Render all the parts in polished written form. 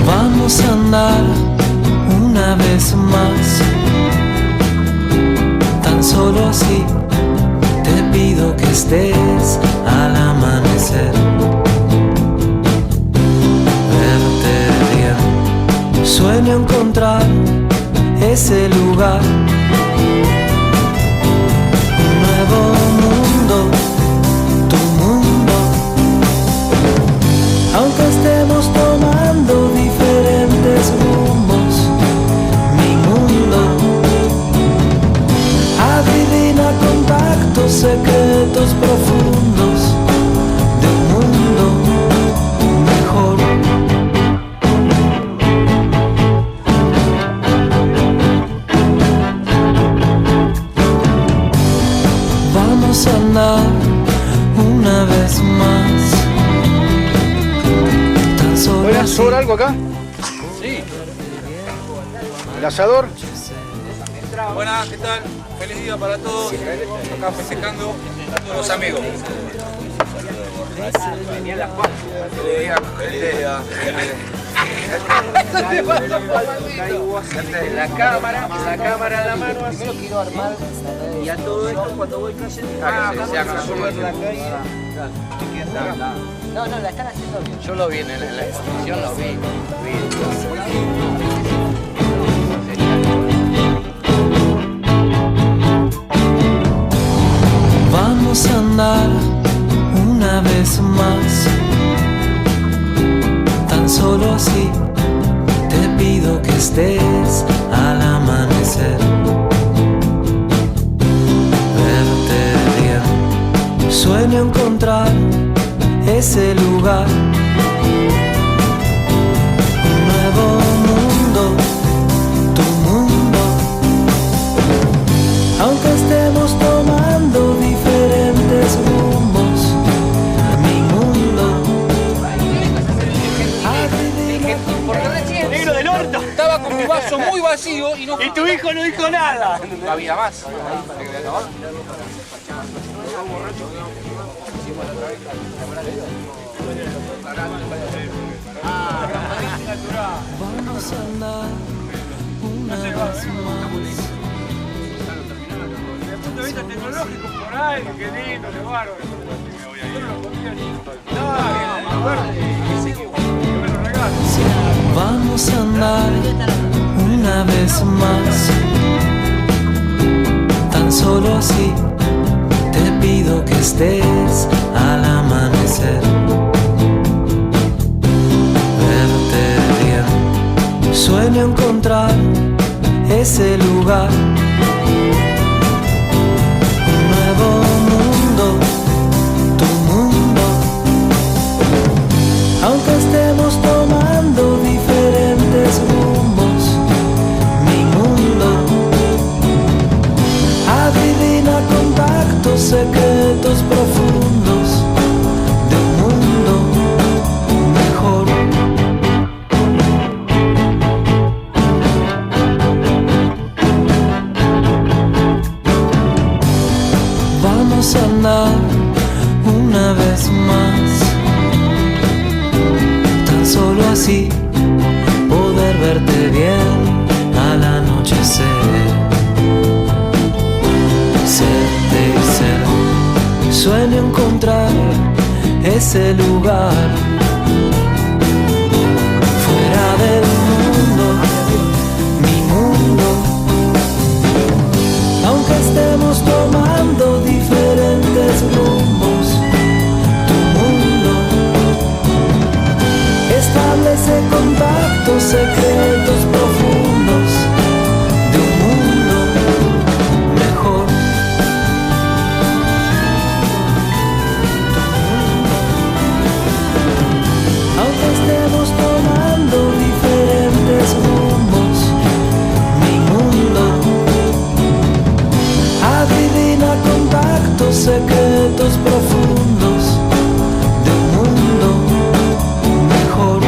Vamos a andar una vez más, tan solo así te pido que estés al amanecer. Verte bien, sueño encontrar ese lugar, un nuevo mundo, tu mundo. Aunque estemos tomando diferentes rumbos, mi mundo adivina contactos secretos profundos de un mundo mejor. Vamos a andar una vez más. ¿Hola? ¿Sobra algo acá? Sí. ¿El asador? Buenas, ¿qué tal? Feliz día para todos. Acá festejando a todos los amigos. La cámara en la mano, así lo quiero armar. Y a todo esto, cuando voy cayendo, se haga solo en la calle. No, la están haciendo bien. Yo lo vi en la exposición, lo vi. Vamos a andar una vez más, tan solo así te pido que estés al amanecer. Verte bien, sueño encontrar ese lugar, un nuevo mundo, tu mundo. Aunque estemos tomando diferentes rumbos, mi mundo ¡Negro del orto! Estaba con mi vaso muy vacío y no... Y tu hijo no dijo nada. No había más. vamos a andar una vez más. Desde el punto de vista tecnológico, por ahí, qué lindo, qué bárbaro. Yo no lo comía ni... que me lo regalo. Vamos a andar una vez más, tan solo así te pido que estés al amanecer. Verte bien, sueño encontrar ese lugar, un nuevo mundo, tu mundo. Aunque estemos tomando diferentes rumbos, mi mundo adivina contactos secretos profundos de un mundo mejor. Vamos a andar una vez más, tan solo así poder verte bien al anochecer. Serte y ser, sueño encontrar ese lugar fuera del mundo, mi mundo. Aunque estemos tomando diferentes rumbos, tu mundo establece contactos secretos profundos de un mundo mejor. Aunque estemos tomando diferentes rumbos, mi mundo adivina contactos secretos profundos de un mundo mejor.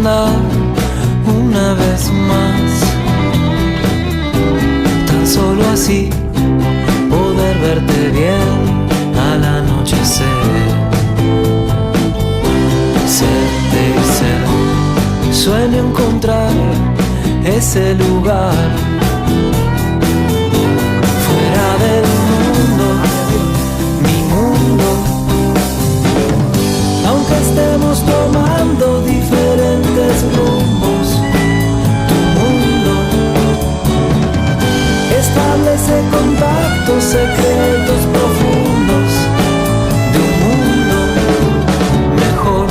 andar una vez más. Tan solo así poder verte bien al anochecer. Serte y ser, sueño encontrar ese lugar fuera del mundo, mi mundo. Aunque estemos tomando diferentes rumbos, tu mundo establece contactos secretos profundos de un mundo mejor.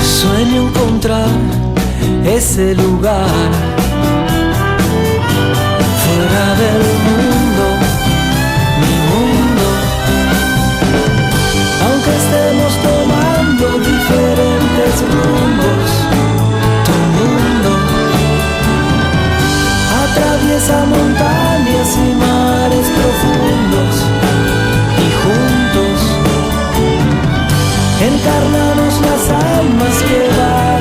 Sueño encontrar ese lugar fuera del mundo, mi mundo. Aunque estemos tomando diferentes rumbos, tu mundo atraviesa montañas y mares profundos y juntos encarnamos las almas que van